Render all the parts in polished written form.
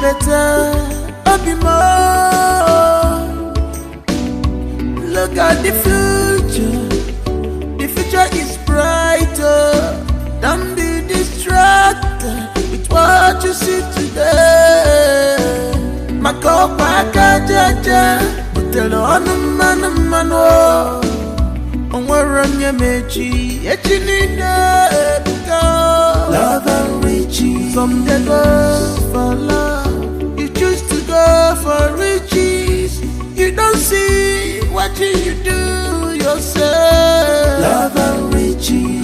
better, be more. Look at the future is brighter. Don't be distracted with what you see today. Macaulay-Idibia, Tedela, Onwaronye mechi, love and riches. Some they go for love, you choose to go for riches. You don't see what you do yourself. Love and riches,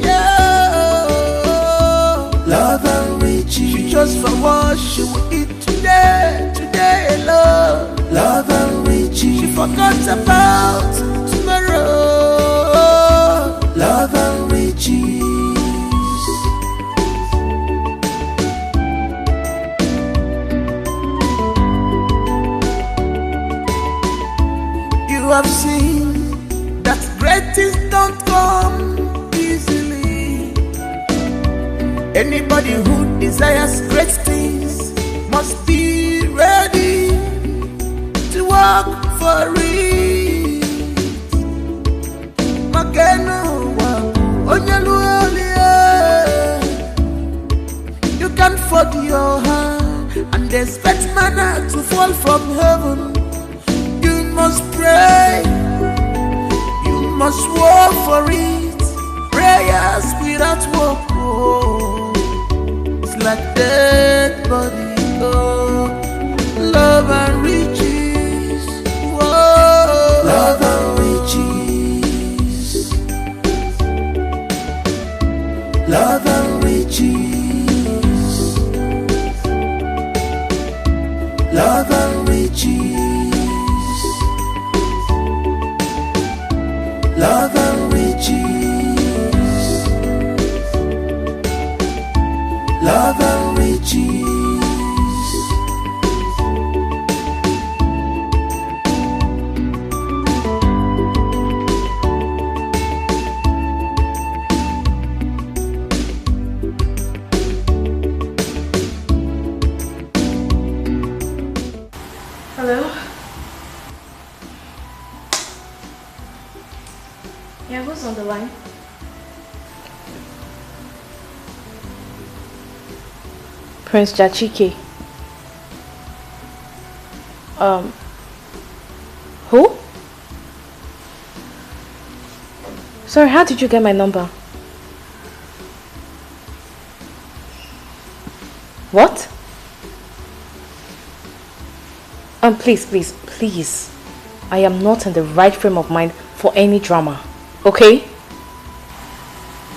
yeah. Love and riches. She just for what she will eat today alone. Love and riches. She forgot about tomorrow. Love and riches. You have seen that great things don't come easily. Anybody who desires great things must be ready to work for it. You can't fold your hand and expect manna to fall from heaven. You must pray, you must work for it. Prayers without work, it's like dead body. Oh, love and riches, whoa. Love and riches, love and riches, love and riches, love and riches, love and riches. Hello? Yeah, who's on the line? Prince Jachike. Who? Sorry, how did you get my number? What? Please. I am not in the right frame of mind for any drama. Okay?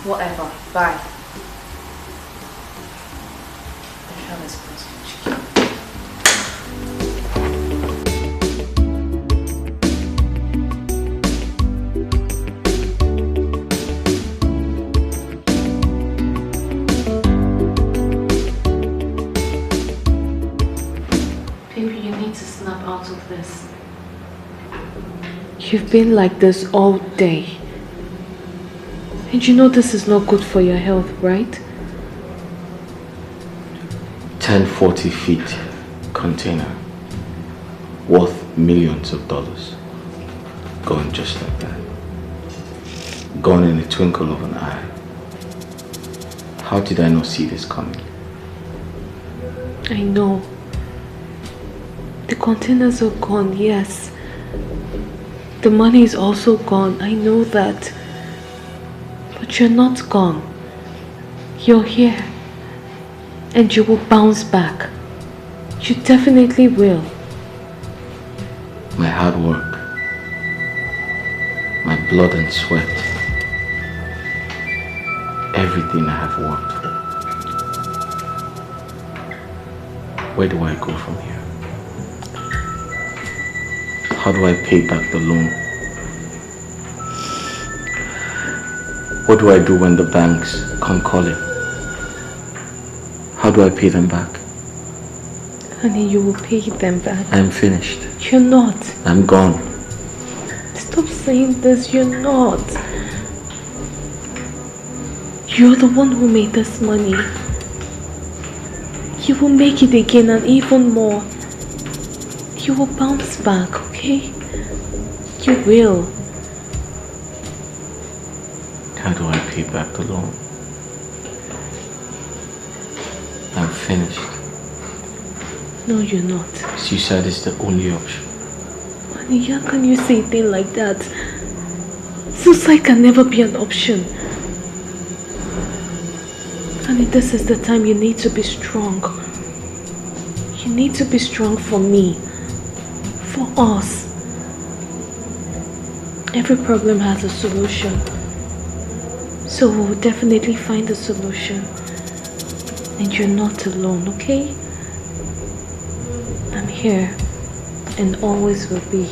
Whatever. Bye. This. You've been like this all day. And you know this is not good for your health, right? 1040 feet container worth millions of dollars. Gone just like that. Gone in the twinkle of an eye. How did I not see this coming? I know. The containers are gone, yes. The money is also gone, I know that. But you're not gone. You're here. And you will bounce back. You definitely will. My hard work, my blood and sweat, everything I have worked for. Where do I go from here? How do I pay back the loan? What do I do when the banks come calling? How do I pay them back? Honey, you will pay them back. I'm finished. You're not. I'm gone. Stop saying this, you're not. You're the one who made this money. You will make it again and even more. You will bounce back, okay? You will. How do I pay back the loan? I'm finished. No, you're not. Suicide is the only option. Honey, how can you say a thing like that? Suicide can never be an option. Honey, this is the time you need to be strong. You need to be strong for me. For us. Every problem has a solution. So we will definitely find a solution. And you're not alone, okay? I'm here. And always will be.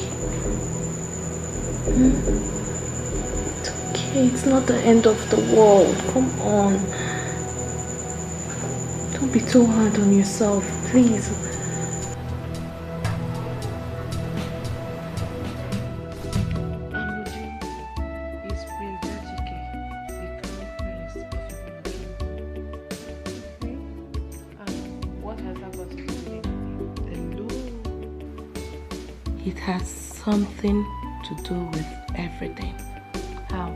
It's okay. It's not the end of the world. Come on. Don't be too hard on yourself, please. It has something to do with everything. How?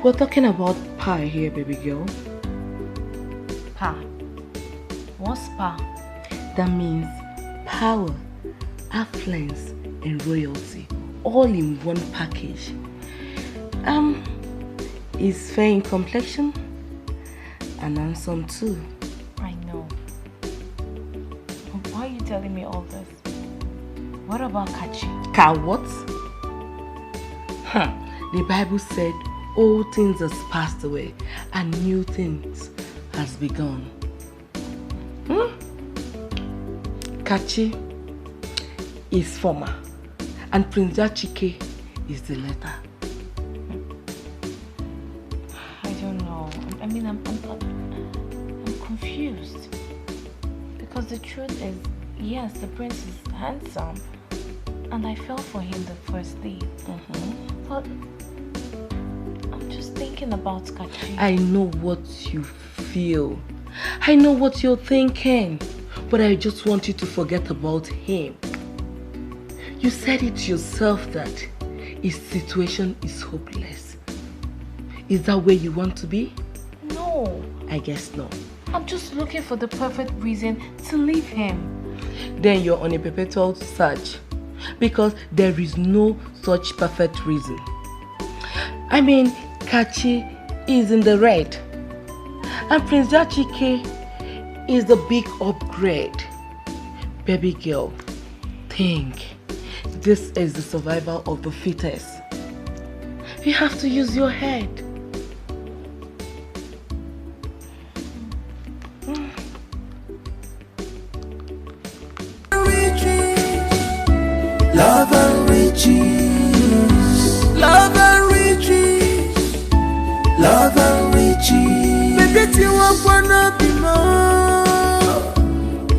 We're talking about power here, baby girl. Pa. What's pa? That means power, affluence, and royalty, all in one package. Is fair in complexion and handsome too. I know. Why are you telling me all this? What about Kachi? Ka what? The Bible said old things has passed away and new things has begun. Kachi is former and Prince Achike is the latter. I don't know. I mean, I'm confused. Because the truth is, yes, the prince is handsome. And I fell for him the first day. But I'm just thinking about Kachi. I know what you feel. I know what you're thinking. But I just want you to forget about him. You said it yourself that his situation is hopeless. Is that where you want to be? No. I guess no. I'm just looking for the perfect reason to leave him. Then you're on a perpetual search. Because there is no such perfect reason. I mean, Kachi is in the red. And Prince Achike is the big upgrade. Baby girl, think. This is the survival of the fittest. You have to use your head. Love and riches, love and riches, love and riches. Baby, you wanna be more,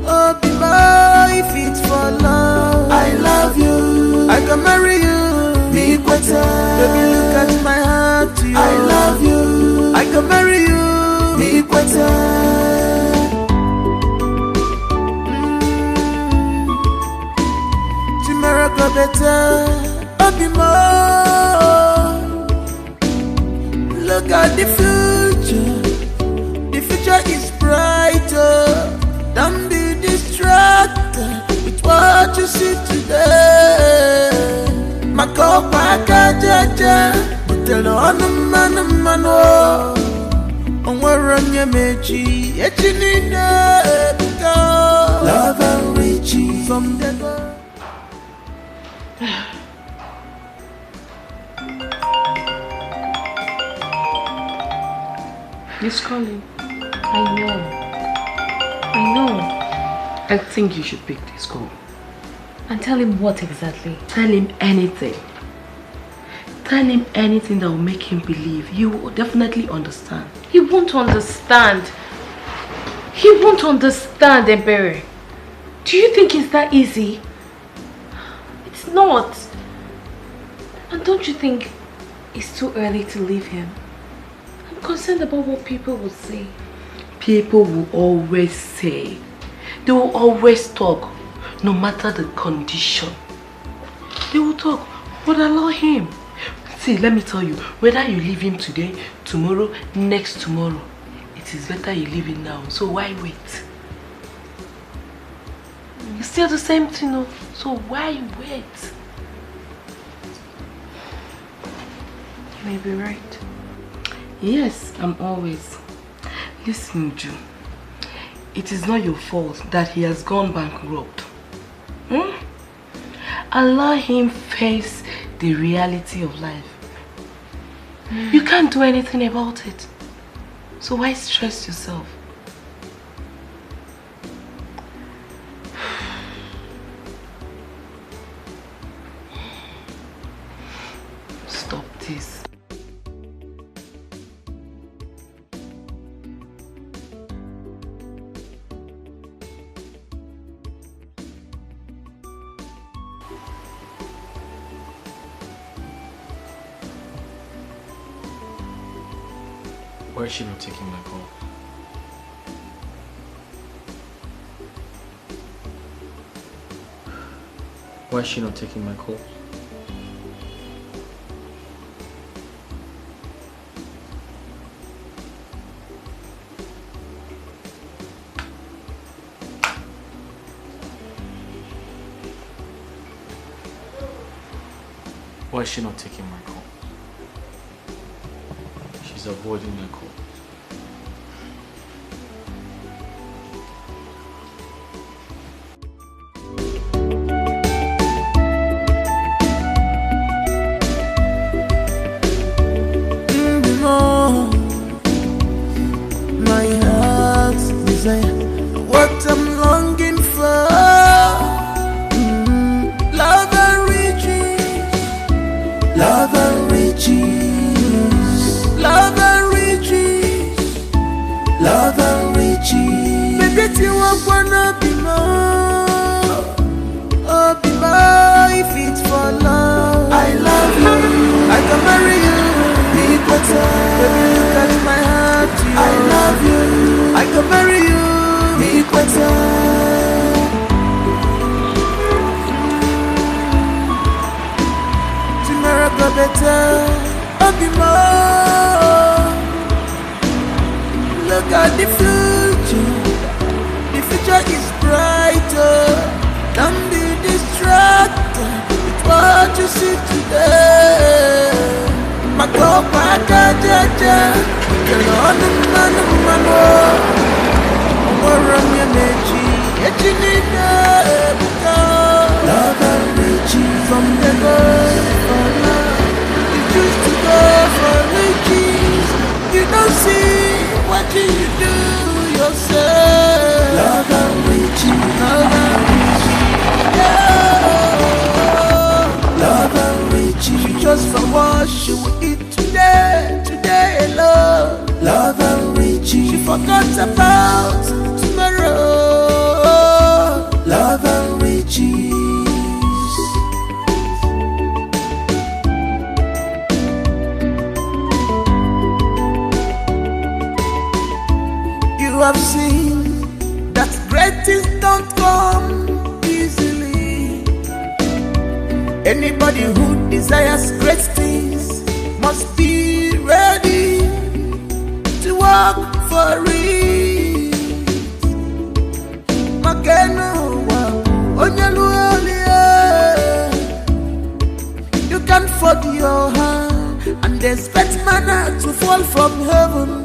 oh be more. If it's for love, I love you. I can marry you, be better. Baby, look at my heart to you. I love you. I can marry you, be better. Go better, be more. Look at the future. The future is brighter. Don't be distracted with what you see today. Macaulay-Idibia, tell on the man, on where on your mechi, love and riches from the God. He's calling. I know. I think you should pick this call. And tell him what exactly? Tell him anything. Tell him anything that will make him believe. You will definitely understand. He won't understand. He won't understand, Ebere. Do you think it's that easy? It's not. And don't you think it's too early to leave him? I'm concerned about what people will say. people will always say, they will always talk, no matter the condition. They will talk, but allow him. See, let me tell you, whether you leave him today, tomorrow, next tomorrow, it is better you leave him now. So why wait? It's still the same thing, no? So why wait? You may be right. Yes, I'm always. Listen, Uju. It is not your fault that he has gone bankrupt. Allow him face the reality of life. You can't do anything about it. So why stress yourself? Stop this. Why is she not taking my call? Why is she not taking my call? Why is she not taking my call? She's avoiding my call. My heart's desire, what I'm longing for, love and riches, love and riches, love and riches, love and riches. Baby, you wanna be more, oh be more, if it's for love. I love you, I can marry you, be better. Baby, look at my heart, I love you, I can marry you, be better. Tomorrow go better, I'll be more. Look at the future is brighter. Don't be distracted with what you see today. Makopa jaja, you're on the man of my more. More meji, ejinina ebuka. Love and riches from the Lord for love. You choose to go for riches. You don't see what you do yourself. Love and riches, love and riches, yeah. Love and riches, just for what she will eat today alone. Love and riches, she forgot about tomorrow. Love and riches. You have seen that great things don't come easily. Anybody who desires great things must be ready to work for it. You can't fold your hand and expect manna to fall from heaven.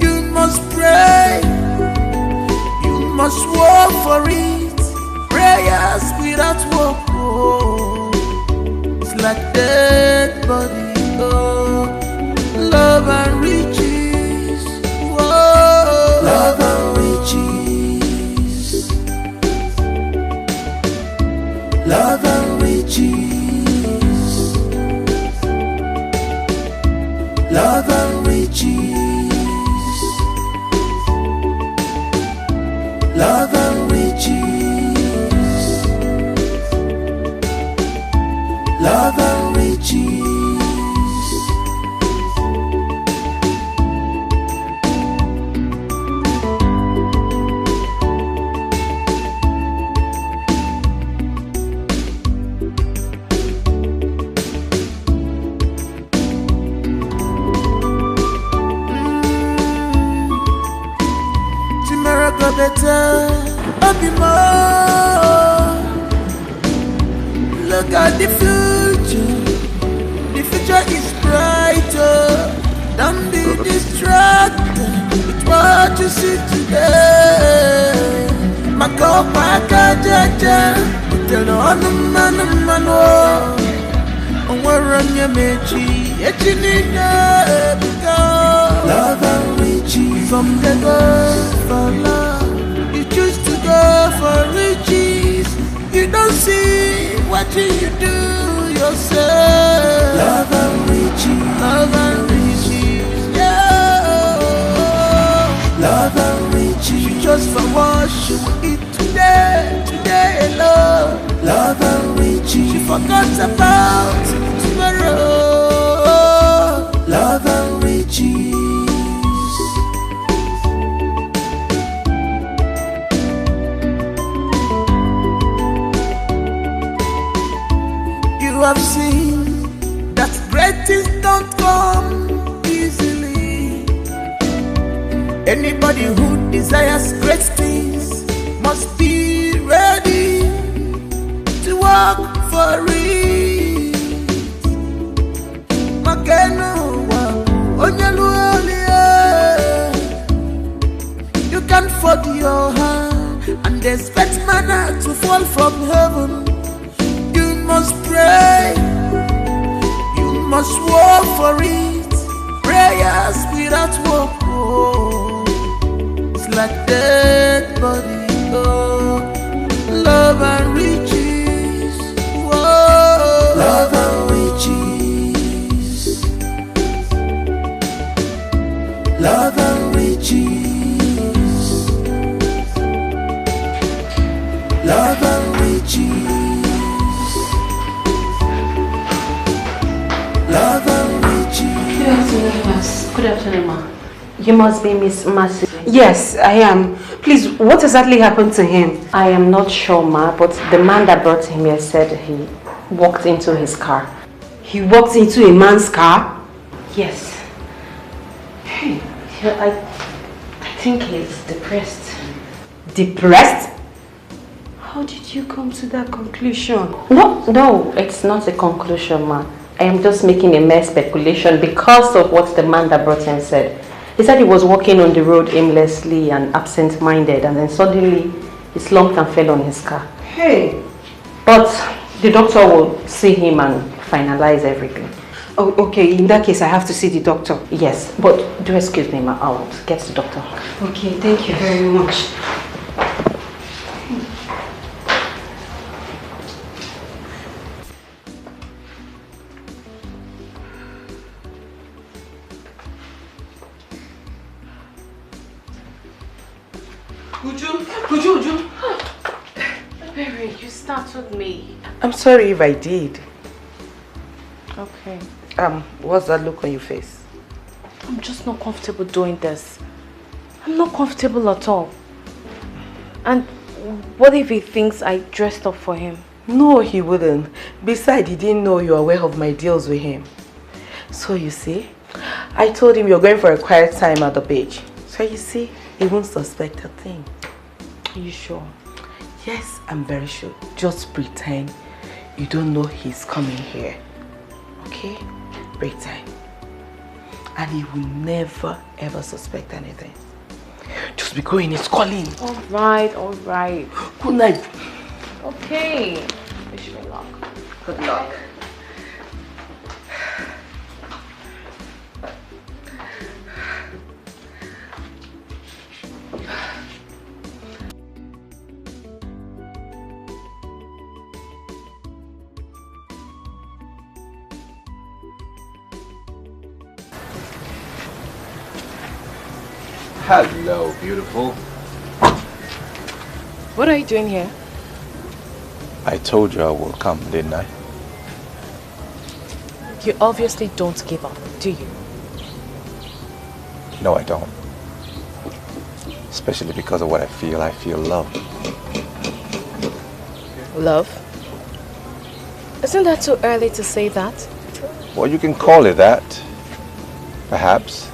You must pray, you must work for it. Prayers without work, oh, it's like dead body. Oh, love and riches, whoa, love and riches, love and riches, love and riches, love and riches, love and riches. better, happy more. Look at the future is brighter. Don't be distracted with what you see today. Macaulay-Idibia, tell on the man, oh, we're on your mechi, love and riches. From the go for love, you choose to go for riches. You don't see what you do yourself. Love and riches, yeah. Love and riches. You just for what you will eat today alone. Love and riches. She forgot about tomorrow. Love and riches. You have seen that great things don't come easily. Anybody who desires great things must be ready to work for it. You can't fold your hand and expect manna to fall from heaven. You must pray, you must work for it. Prayers without work, oh, it's like dead body, oh. Love and riches, whoa. Love and riches. Love and riches. Love and riches. Love and riches. Good afternoon, Miss. Good afternoon, ma. You must be Miss Mercy. Yes, I am. Please, what exactly happened to him? I am not sure, ma, but the man that brought him here said he walked into his car. He walked into a man's car? Yes. Hey. I think he's depressed. Depressed? How did you come to that conclusion? No, it's not a conclusion, ma. I am just making a mere speculation because of what the man that brought him said. He said he was walking on the road aimlessly and absent-minded, and then suddenly he slumped and fell on his car. Hey! But the doctor will see him and finalize everything. Oh, okay. In that case, I have to see the doctor. Yes, but do excuse me, ma. I'll get the doctor. Okay, thank you very much. Uju. Baby, you startled me. I'm sorry if I did. Okay. What's that look on your face? I'm just not comfortable doing this. I'm not comfortable at all. And what if he thinks I dressed up for him? No, he wouldn't. Besides, he didn't know you were aware of my deals with him. So you see, I told him you're going for a quiet time at the beach. So you see, he won't suspect a thing. Are you sure? Yes, I'm very sure. Just pretend you don't know he's coming here. Okay? Pretend. And he will never ever suspect anything. Just be going, he's calling. Alright. Good night. Okay. Wish me luck. Good luck. Hello, beautiful. What are you doing here? I told you I will come, didn't I? You obviously don't give up, do you? No, I don't. Especially because of what I feel. I feel love. Love? Isn't that too early to say that? Well, you can call it that. Perhaps.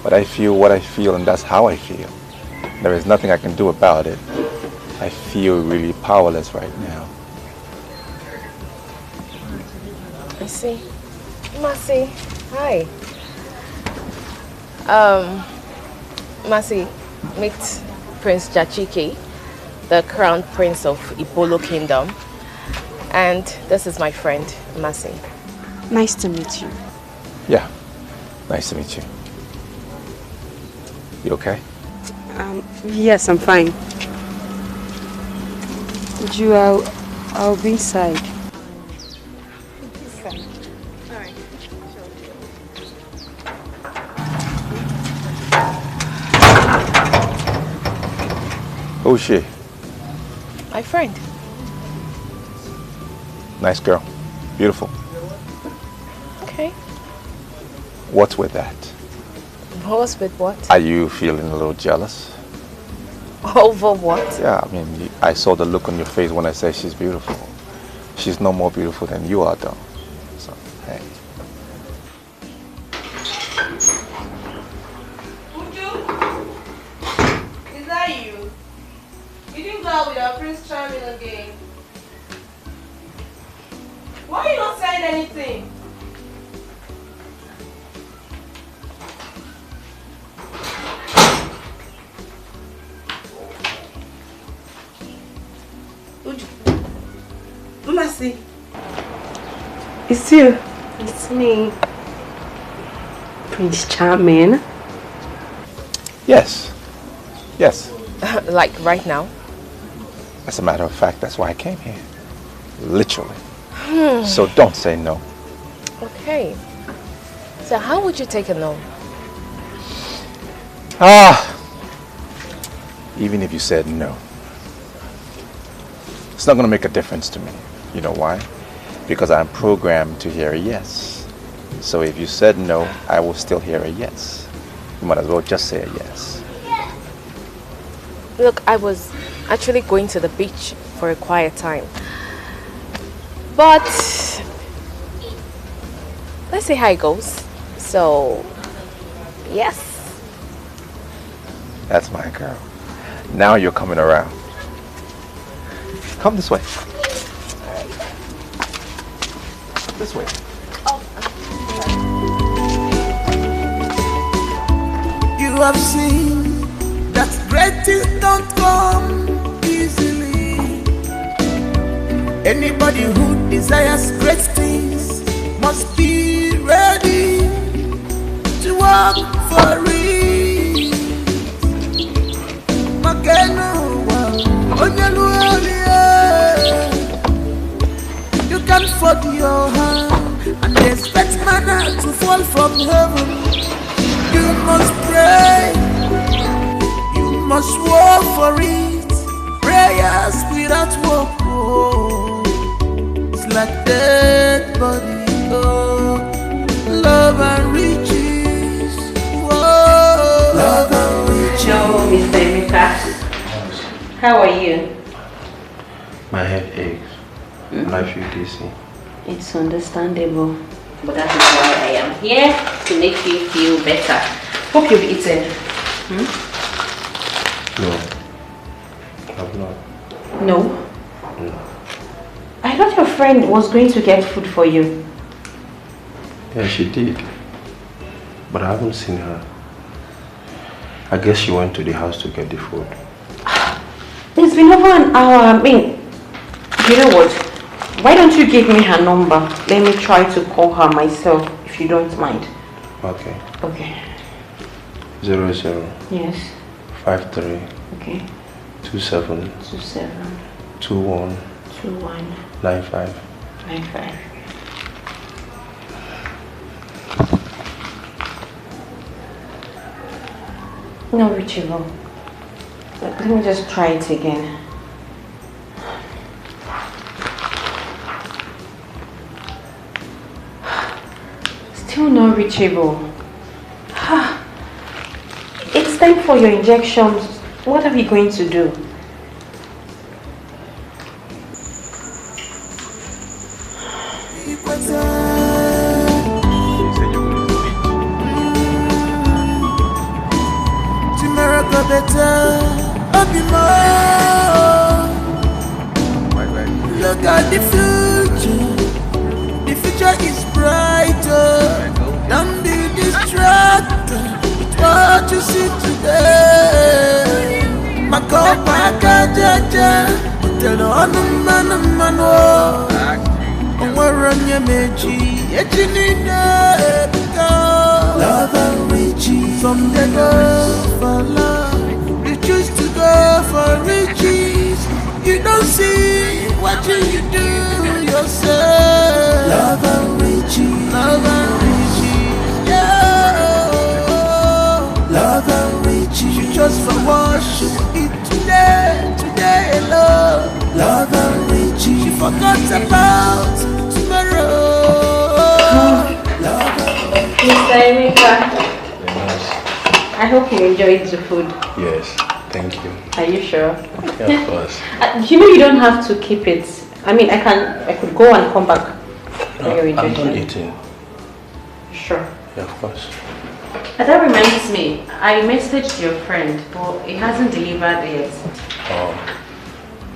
But I feel what I feel, and that's how I feel. There is nothing I can do about it. I feel really powerless right now. I see. Mercy, hi. Mercy, meet Prince Jachike, the crown prince of Ibolo Kingdom. And this is my friend, Mercy. Nice to meet you. Yeah, nice to meet you. You okay? Yes, I'm fine. I'll be inside. Who's she? My friend. Nice girl. Beautiful. Okay. What's with that? What's with what? Are you feeling a little jealous? Over what? Yeah, I mean, I saw the look on your face when I said she's beautiful. She's no more beautiful than you are, though. So, hey. Is that you? You didn't go out with our Prince Charming again. Why are you not saying anything? Mercy. It's you. It's me. Prince Charming. Yes. Yes. Like right now? As a matter of fact, that's why I came here. Literally. So don't say no. Okay. So how would you take a no? Even if you said no, it's not going to make a difference to me. You know why? Because I'm programmed to hear a yes. So if you said no, I will still hear a yes. You might as well just say a yes. Look, I was actually going to the beach for a quiet time. But let's see how it goes. So, yes. That's my girl. Now you're coming around. Come this way. This way. You have seen that great things don't come easily. Anybody who desires great things must be ready to work for it. You can fold your hand and expect manna to fall from heaven. You must pray, you must work for it. Prayers without work, oh, it's like dead body, oh. Love and riches, oh, love and riches. Hello, Mr. Emeka. How are you? My head aches and I feel dizzy. It's understandable, but that is why I am here, to make you feel better. Hope you've eaten. No, I've not. No? No. I thought your friend was going to get food for you. Yeah, she did. But I haven't seen her. I guess she went to the house to get the food. It's been over an hour. I mean, you know what? Why don't you give me her number? Let me try to call her myself, if you don't mind. Okay. Okay. 00. Yes. 53. Okay. 27. 27. 21. 21. 95. 95. No reachable. Let me just try it again. Still not reachable. It's time for your injections. What are we going to do? Better be more. Look at the future. The future is brighter. Don't be distracted with what you see today. Macaulay-Idibia, tell no man. Run meji, love and riches from the girl for love. You choose to go for riches. You don't see what you do yourself. Love and riches, yeah. Love and riches. You just for worship it today alone. Love and riches. You forgot about Mr. Emeka, I hope you enjoyed the food. Yes, thank you. Are you sure? Yeah, of course. You know you don't have to keep it. I mean, I could go and come back for your I'm injection. done eating. Sure. Yeah, of course. That reminds me, I messaged your friend, but he hasn't delivered yet. Oh,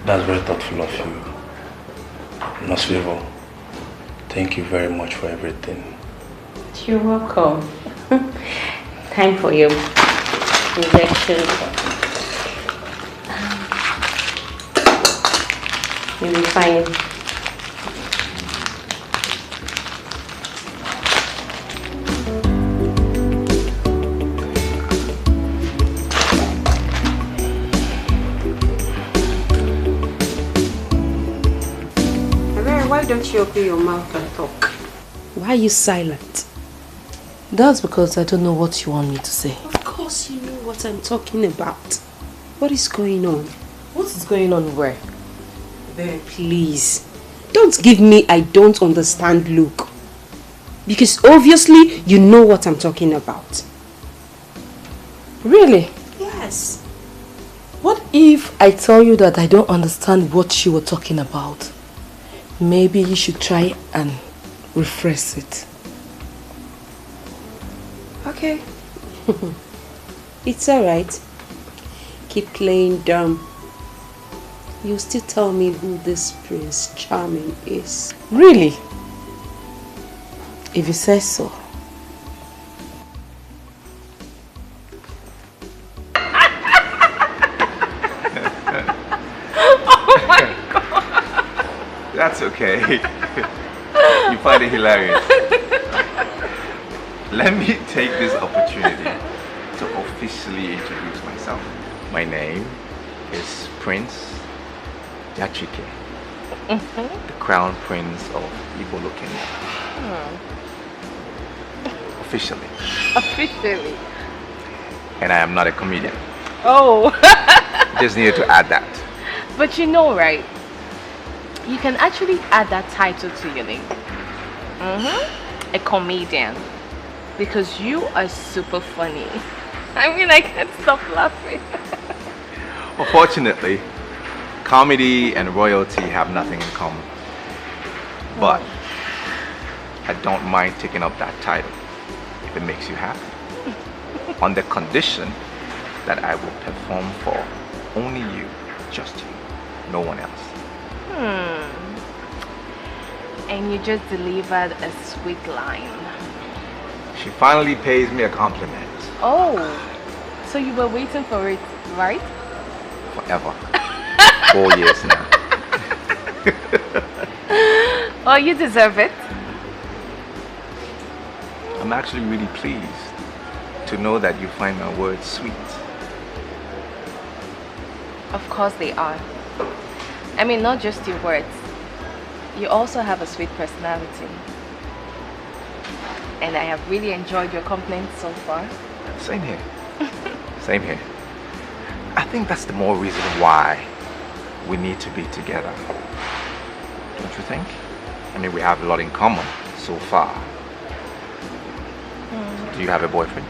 that's very thoughtful of you. Most favor. Thank you very much for everything. You're welcome. Time for your injection. You'll be fine. Why don't you open your mouth and talk? Why are you silent? That's because I don't know what you want me to say. Of course you know what I'm talking about. What is going on? What is going on where? There, please. Don't give me I don't understand look. Because obviously you know what I'm talking about. Really? Yes. What if I tell you that I don't understand what you were talking about? Maybe you should try and rephrase it. Okay. It's alright. Keep playing dumb. You still tell me who this Prince Charming is. Really? If you say so. That's okay. You find it hilarious. Let me take this opportunity to officially introduce myself. My name is Prince Ejiofor, the Crown Prince of Igbo Kingdom. Officially. Officially. And I am not a comedian. Oh. Just needed to add that. But you know, right? You can actually add that title to your name. A comedian. Because you are super funny. I mean, I can't stop laughing. Unfortunately, comedy and royalty have nothing in common. But I don't mind taking up that title if it makes you happy. On the condition that I will perform for only you, just you, no one else. And you just delivered a sweet line. She finally pays me a compliment. Oh, so you were waiting for it, right? Forever. 4 years now. Oh, you deserve it. I'm actually really pleased to know that you find my words sweet. Of course they are. I mean, not just your words. You also have a sweet personality. And I have really enjoyed your compliments so far. Same here. Same here. I think that's the more reason why we need to be together. Don't you think? I mean, we have a lot in common so far. Do you have a boyfriend?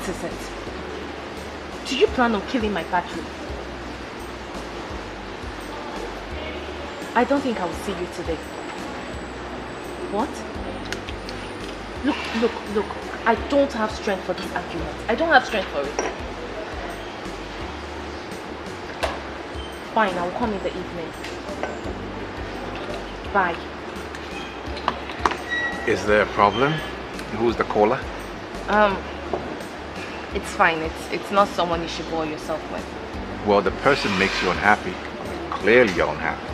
is it? Do you plan on killing my battery? I don't think I will see you today. What? Look. I don't have strength for this argument. I don't have strength for it. Fine, I will come in the evening. Bye. Is there a problem? Who's the caller? It's fine. It's not someone you should bore yourself with. Well, the person makes you unhappy. Clearly you're unhappy.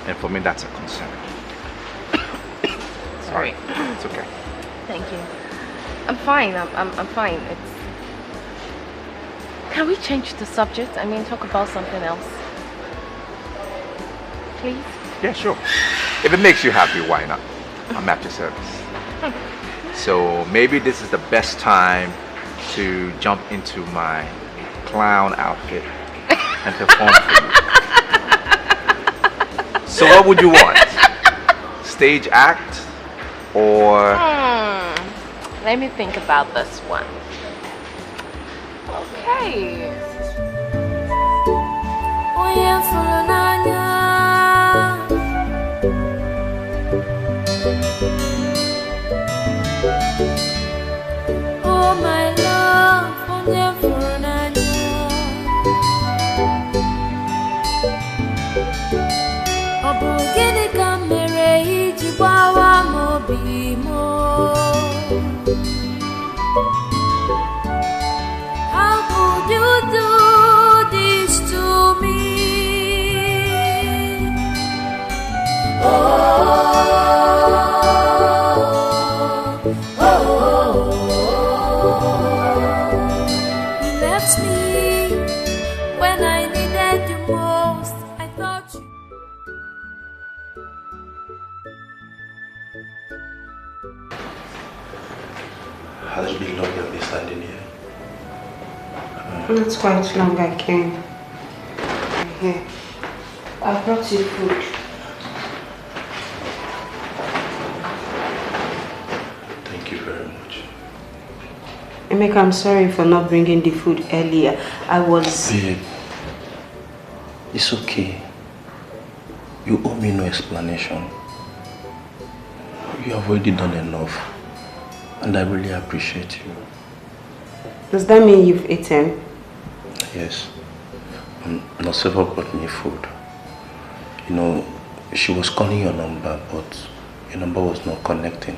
And for me, that's a concern. Sorry. It's okay. Thank you. I'm fine. I'm fine. Can we change the subject? I mean, talk about something else. Please? Yeah, sure. If it makes you happy, why not? I'm at your service. So maybe this is the best time to jump into my clown outfit and perform for you. So what would you want? Stage act or... Let me think about this one. Okay. Oh my love, onye furu n'anya. Ọ bụ gịnị ka mere iji gbawa m obi m? How could you do this to me? You left me when I needed you most. I thought you... Has it been long you've been standing here? It's quite long I came. Here. I brought you food. Thank you very much. Emeka, I'm sorry for not bringing the food earlier. I was... Babe, it's okay. You owe me no explanation. You have already done enough. And I really appreciate you. Does that mean you've eaten? Yes. Nonsefa brought me food. You know, she was calling your number, but your number was not connecting.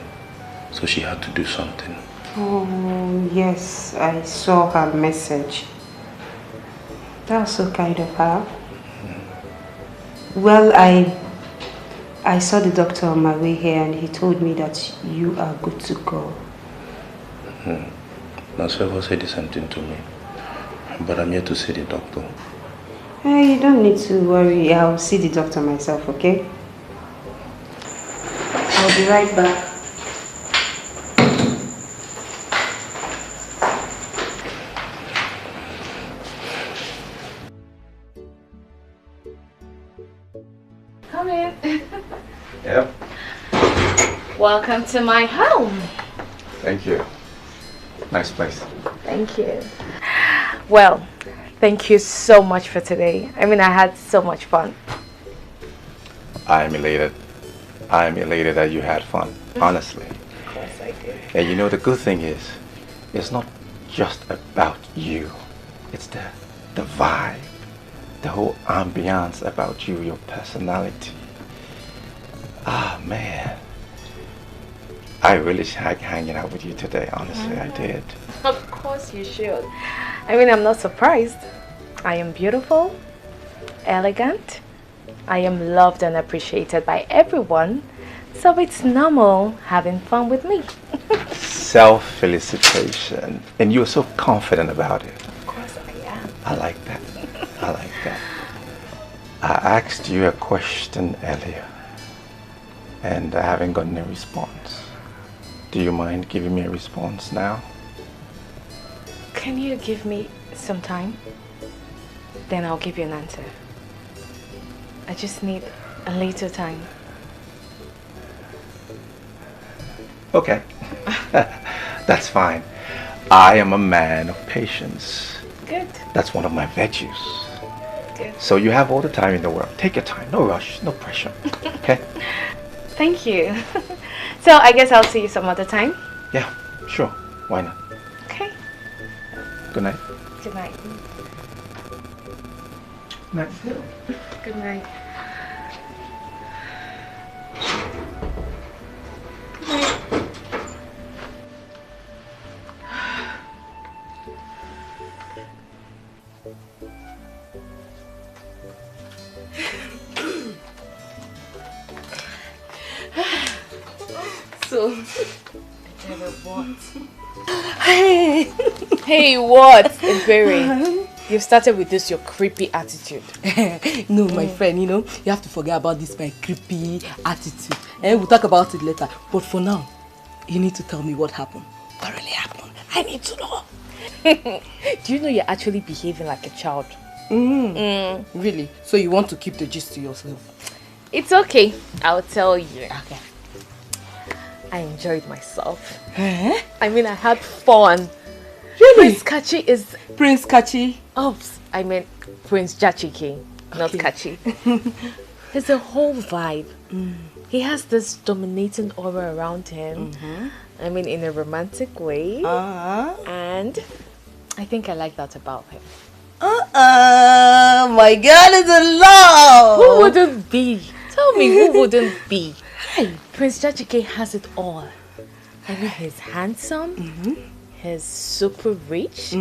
So she had to do something. Oh, yes. I saw her message. That was so kind of her. Well, I saw the doctor on my way here and he told me that you are good to go. Nonsefa said the same thing to me. But I'm here to see the doctor. Hey, you don't need to worry. I'll see the doctor myself, okay? I'll be right back. Come in. Yep. Welcome to my home. Thank you. Nice place. Thank you. Well, thank you so much for today. I mean, I had so much fun. I am elated. I am elated that you had fun, honestly. Of course I did. And you know, the good thing is, it's not just about you. It's the vibe, the whole ambiance about you, your personality. Ah, man. I really like hanging out with you today, honestly, I did. Of course you should. I mean, I'm not surprised. I am beautiful, elegant. I am loved and appreciated by everyone. So it's normal having fun with me. Self-felicitation. And you're so confident about it. Of course I am. I like that. I like that. I asked you a question earlier, and I haven't gotten a response. Do you mind giving me a response now? Can you give me some time? Then I'll give you an answer. I just need a little time. Okay. That's fine. I am a man of patience. Good. That's one of my virtues. Good. So you have all the time in the world. Take your time. No rush. No pressure. Okay? Thank you. So I guess I'll see you some other time. Yeah, sure. Why not? Okay. Good night. Good night. Night. Good night. So, what? Hey, what? Ebere, you've started with this your creepy attitude. No, my friend, you have to forget about this my creepy attitude. We'll talk about it later. But for now, you need to tell me what happened. What really happened? I need to know. Do you know you're actually behaving like a child? Really? So you want to keep the gist to yourself? It's okay. I'll tell you. Okay. I enjoyed myself. I mean, I had fun. Really? Prince Kachi. Oh, I meant Prince Jachike, not Kachi. It's a whole vibe. He has this dominating aura around him. I mean, in a romantic way. And I think I like that about him. My girl is in love. Who wouldn't be? Tell me, who wouldn't be? Prince Jachike has it all. I mean, he's handsome, he's super rich,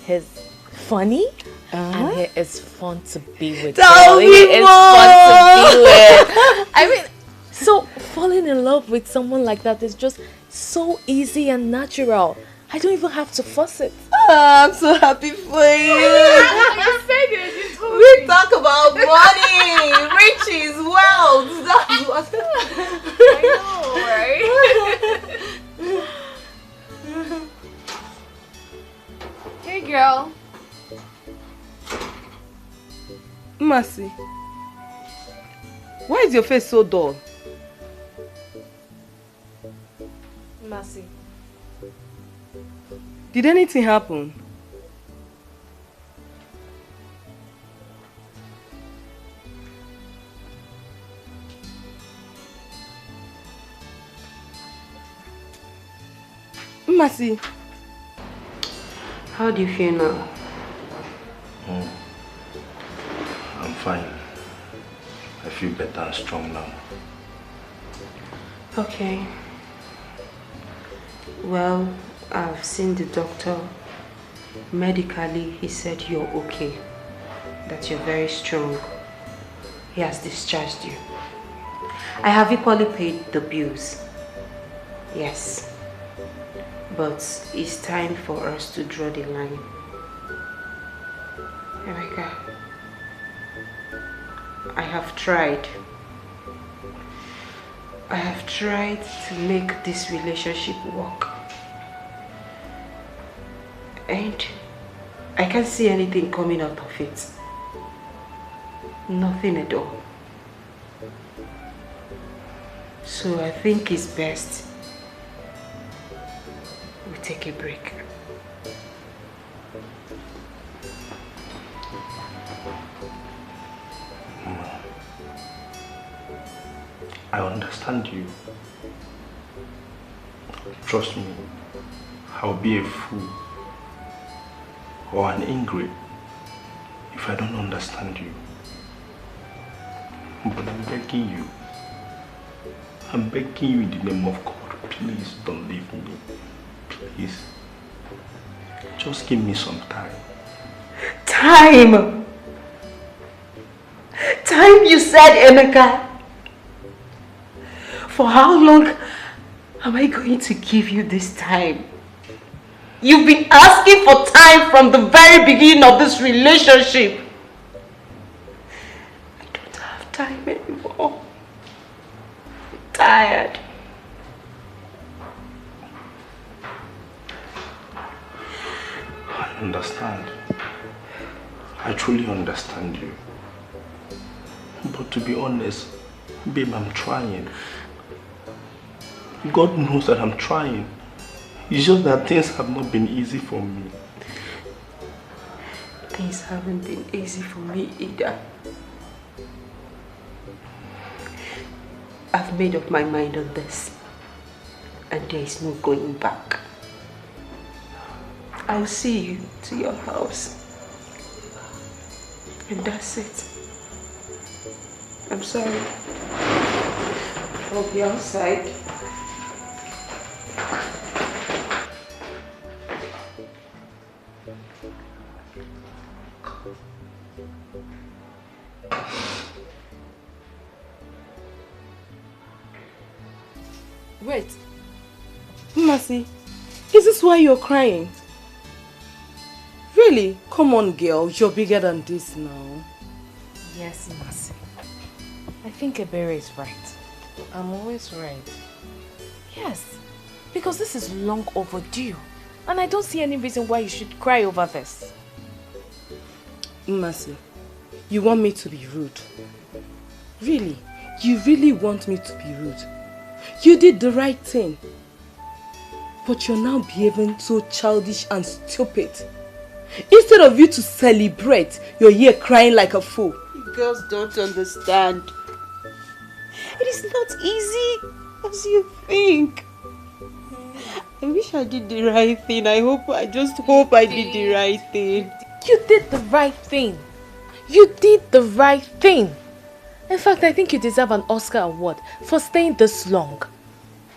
he's funny, and he is fun to be with. Tell me he is fun to be with. I mean, so falling in love with someone like that is just so easy and natural. I don't even have to fuss it. I'm so happy for you. You said it. You told We me. talk about money, riches, wealth. That's what. I know, right? Hey, girl. Mercy, why is your face so dull? Mercy. Did anything happen? Mercy. How do you feel now? I'm fine. I feel better and strong now. Okay. Well, I've seen the doctor. Medically, he said you're okay. That you're very strong. He has discharged you. I have equally paid the bills. Yes. But it's time for us to draw the line. Emeka, I have tried. I have tried to make this relationship work. And I can't see anything coming out of it. Nothing at all. So I think it's best we take a break. I understand you. Trust me, I'll be a fool or an ingrate if I don't understand you. But I'm begging you. I'm begging you in the name of God, please don't leave me. Please. Just give me some time. Time! Time, you said, Emeka. For how long am I going to give you this time? You've been asking for time from the very beginning of this relationship. I don't have time anymore. I'm tired. I understand. I truly understand you. But to be honest, babe, I'm trying. God knows that I'm trying. It's just that things have not been easy for me. Things haven't been easy for me either. I've made up my mind on this, and there is no going back. I'll see you to your house, and that's it. I'm sorry. I'll be outside. Wait. Mercy, is this why you're crying? Really? Come on, girl. You're bigger than this now. Yes, Mercy. I think Ebere is right. I'm always right. Yes, because this is long overdue. And I don't see any reason why you should cry over this. Mercy, you want me to be rude? Really? You really want me to be rude? You did the right thing. But you're now behaving so childish and stupid. Instead of you to celebrate, you're here crying like a fool. You girls don't understand. It is not easy as you think. I wish I did the right thing. I just hope I did the right thing. You did the right thing. You did the right thing. In fact, I think you deserve an Oscar award for staying this long.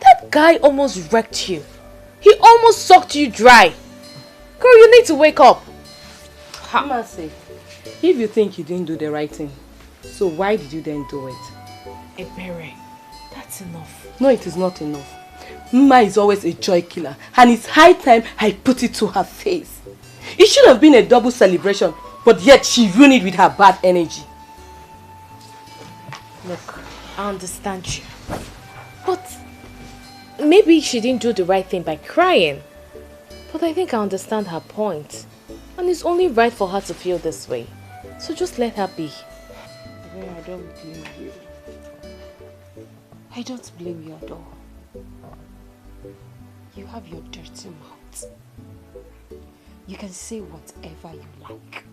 That guy almost wrecked you. He almost sucked you dry. Girl, you need to wake up. Mercy, if you think you didn't do the right thing, so why did you then do it? Ebere, that's enough. No, it is not enough. Mma is always a joy killer, and it's high time I put it to her face. It should have been a double celebration, but yet she ruined it with her bad energy. Look, I understand you. But maybe she didn't do the right thing by crying. But I think I understand her point. And it's only right for her to feel this way. So just let her be. I don't blame you. I don't blame you at all. You have your dirty mouth. You can say whatever you like.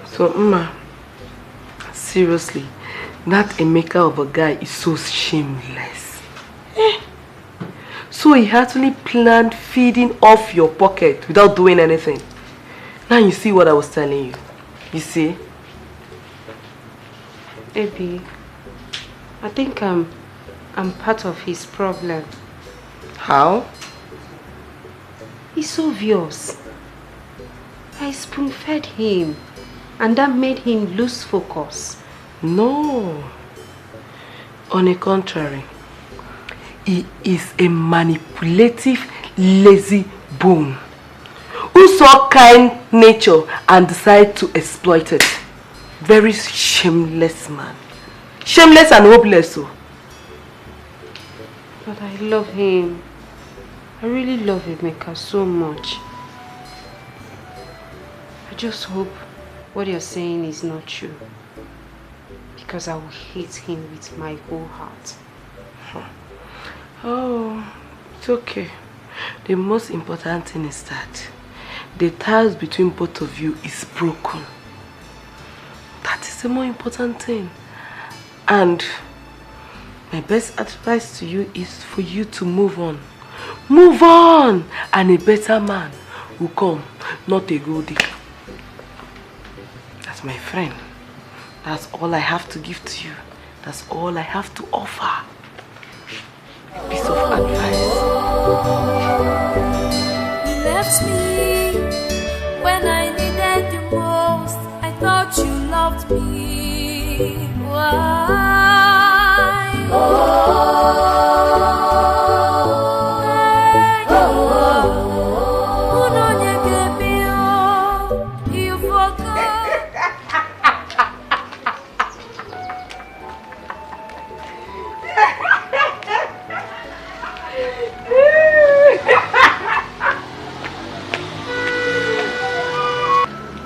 So, Mma, seriously, that Emeka of a guy is so shameless. So he actually planned feeding off your pocket without doing anything. Now you see what I was telling you. You see? Ebi, I think I'm part of his problem. How? It's obvious. I spoon-fed him, and that made him lose focus. No. On the contrary, he is a manipulative, lazy bone who saw kind nature and decided to exploit it. Very shameless man. Shameless and hopeless. So. But I love him. I really love Emeka so much. I just hope what you're saying is not true. Because I will hate him with my whole heart. Oh, it's okay. The most important thing is that the ties between both of you is broken. That is the more important thing. And my best advice to you is for you to move on. Move on! And a better man will come, not a gold digger. That's my friend. That's all I have to give to you. That's all I have to offer. A piece of advice. You left me when I needed you most. I thought you loved me. Why? You forgot.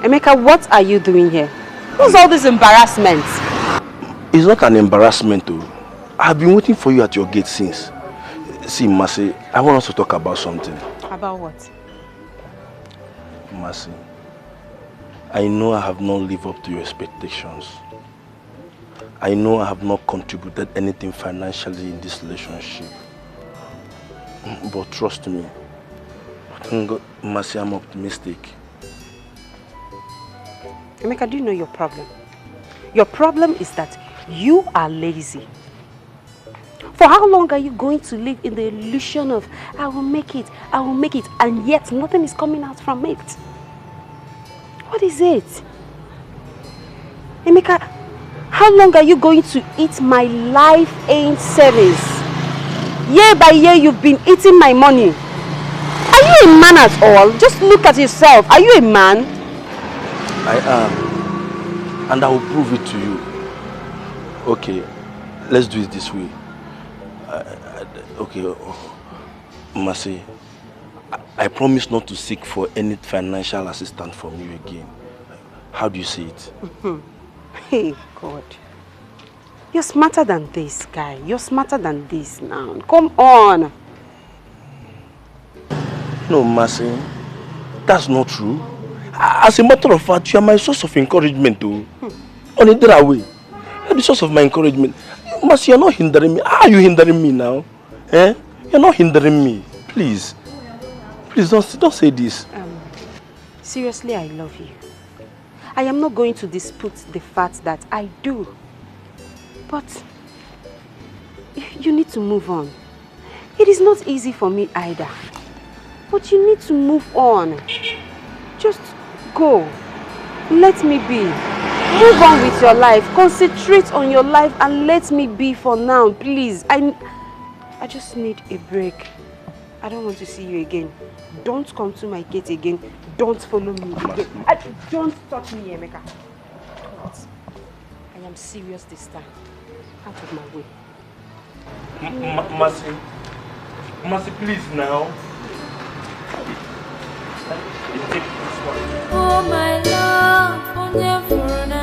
Emeka, what are you doing here? What's all this embarrassment? It's not an embarrassment though. I've been waiting for you at your gate since. See, Mercy, I want us to talk about something. About what? Mercy, I know I have not lived up to your expectations. I know I have not contributed anything financially in this relationship. But trust me, Mercy, I'm optimistic. Emeka, do you know your problem? Your problem is that you are lazy. For how long are you going to live in the illusion of, I will make it, and yet nothing is coming out from it? What is it? Emeka, how long are you going to eat my life in savings? Year by year you've been eating my money. Are you a man at all? Just look at yourself. Are you a man? I am. And I will prove it to you. Okay, let's do it this way. Okay, Mercy, I promise not to seek for any financial assistance from you again. How do you see it? Hey, God. You're smarter than this, guy. You're smarter than this now. Come on. No, Mercy, that's not true. As a matter of fact, you are my source of encouragement, too. On a other way, you're the source of my encouragement. Mercy, you're not hindering me. How are you hindering me now? Eh? You're not hindering me. Please. Please don't say this. Seriously, I love you. I am not going to dispute the fact that I do. But you need to move on. It is not easy for me either. But you need to move on. Just go. Let me be. Move on with your life. Concentrate on your life and let me be for now, please. I just need a break. I don't want to see you again. Don't come to my gate again. Don't follow me again. Don't touch me, Emeka. I am serious this time. Out of my way. Mercy. Mercy, please now. Oh my love, oh never know.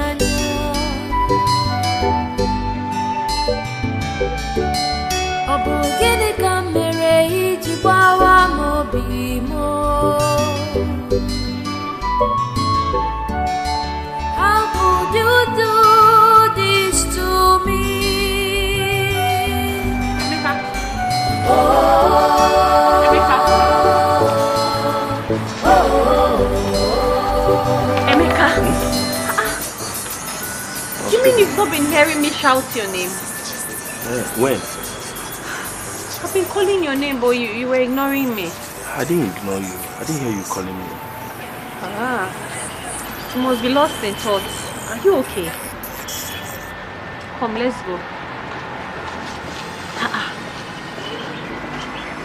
Obu gini ka mere iji gbawa m obi mo. How could you do this to me? Emeka! You mean you've not been hearing me shout your name? When? I've been calling your name, but you were ignoring me. I didn't ignore you. I didn't hear you calling me. You must be lost in thoughts. Are you okay? Come, let's go.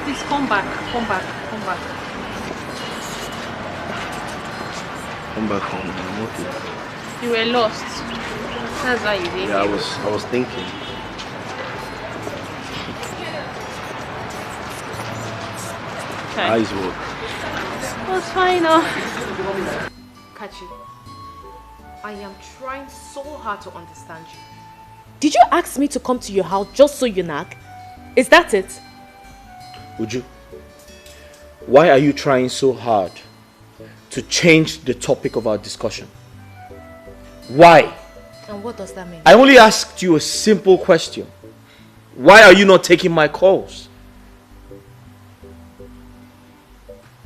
Please come back. Come back. Come back home. I'm okay. You were lost. That's why you didn't. Yeah, I was thinking. Okay. Eyes work. That's fine now. Kachi, I am trying so hard to understand you. Did you ask me to come to your house just so you nag? Is that it? Uju, why are you trying so hard to change the topic of our discussion? Why? And what does that mean? I only asked you a simple question. Why are you not taking my calls?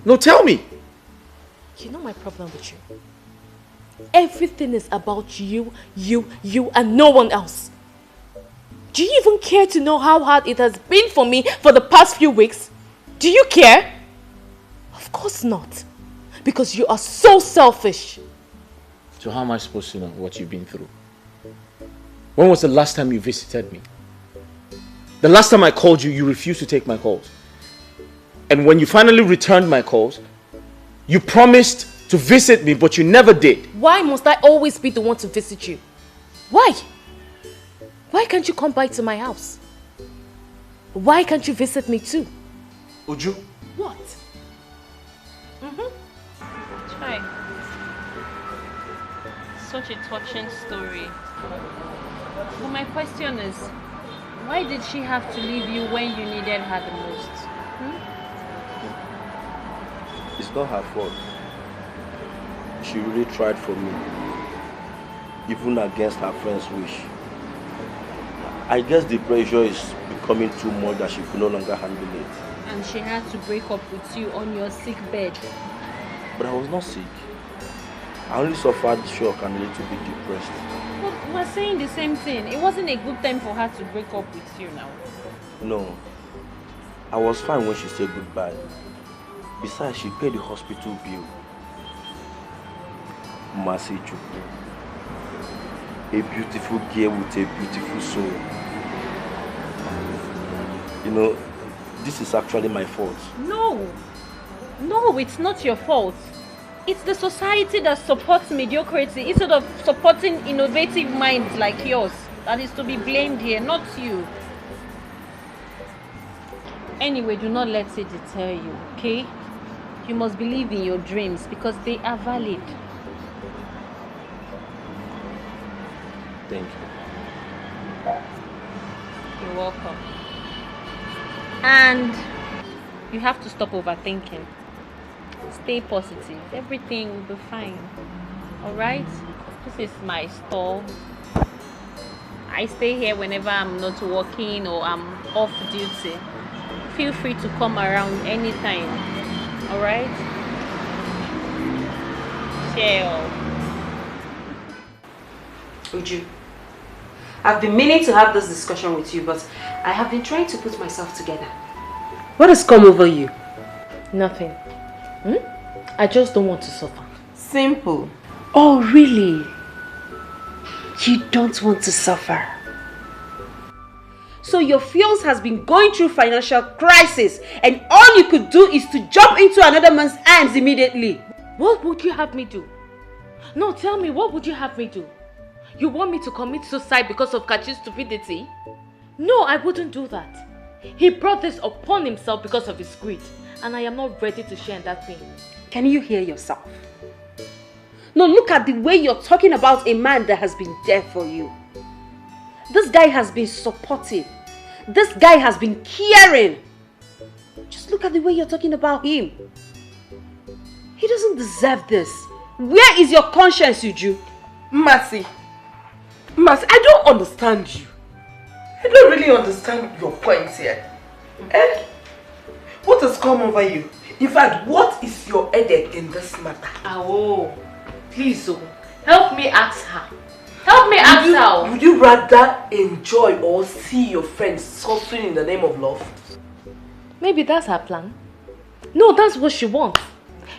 No, tell me. You know my problem with you. Everything is about you, and no one else. Do you even care to know how hard it has been for me for the past few weeks? Do you care? Of course not. Because you are so selfish. So how am I supposed to know what you've been through? When was the last time you visited me? The last time I called you, you refused to take my calls. And when you finally returned my calls, you promised to visit me, but you never did. Why must I always be the one to visit you? Why? Why can't you come by to my house? Why can't you visit me too? Uju. What? Try. Such a touching story. But my question is, why did she have to leave you when you needed her the most? It's not her fault. She really tried for me, even against her friend's wish. I guess the pressure is becoming too much that she could no longer handle it. And she had to break up with you on your sick bed. But I was not sick. I only suffered shock and a little bit depressed. But we're saying the same thing. It wasn't a good time for her to break up with you now. No. I was fine when she said goodbye. Besides, she paid the hospital bill. Mercy Chukwu. A beautiful girl with a beautiful soul. You know, this is actually my fault. No, it's not your fault. It's the society that supports mediocrity instead of supporting innovative minds like yours that is to be blamed here, not you. Anyway, do not let it deter you, okay? You must believe in your dreams because they are valid. Thank you. You're welcome. And you have to stop overthinking. Stay positive. Everything will be fine. Alright? This is my store. I stay here whenever I'm not working or I'm off duty. Feel free to come around anytime. Alright? Chill. Uju, I've been meaning to have this discussion with you, but I have been trying to put myself together. What has come over you? Nothing. I just don't want to suffer. Simple. Oh, really? You don't want to suffer? So your fiance has been going through financial crisis and all you could do is to jump into another man's arms immediately. What would you have me do? No, tell me, what would you have me do? You want me to commit suicide because of Kachi's stupidity? No, I wouldn't do that. He brought this upon himself because of his greed, and I am not ready to share in that pain. Can you hear yourself? No, look at the way you're talking about a man that has been there for you. This guy has been supportive. This guy has been caring. Just look at the way you're talking about him. He doesn't deserve this. Where is your conscience, Uju? Mercy, I don't understand you. I don't really understand your points here. What has come over you? In fact, what is your headache in this matter? Oh, please, help me ask her. Help me ask her. Would you rather enjoy or see your friends suffering in the name of love? Maybe that's her plan. No, that's what she wants.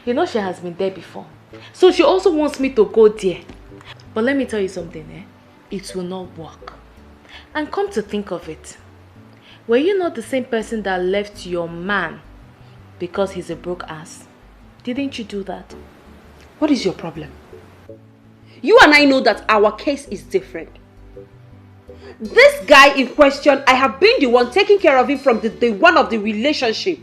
You know she has been there before. So she also wants me to go there. But let me tell you something, it will not work. And come to think of it, were you not the same person that left your man because he's a broke ass? Didn't you do that? What is your problem? You and I know that our case is different. This guy in question, I have been the one taking care of him from the day one of the relationship.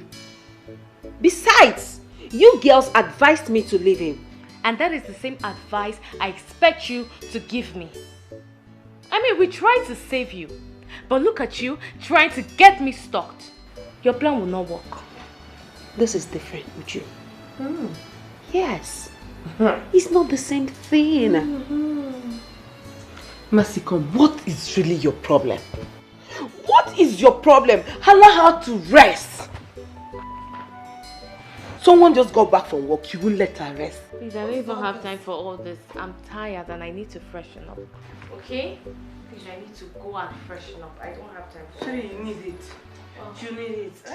Besides, you girls advised me to leave him. And that is the same advice I expect you to give me. I mean, we tried to save you. But look at you, trying to get me stalked. Your plan will not work. This is different with you. Yes. It's not the same thing. Mercy, come, what is really your problem? What is your problem? Allow her to rest. Someone just got back from work, you won't let her rest. Please, I don't even have time for all this. I'm tired and I need to freshen up. Okay? Please, I need to go and freshen up. I don't have time for Sorry, you need it. You need it.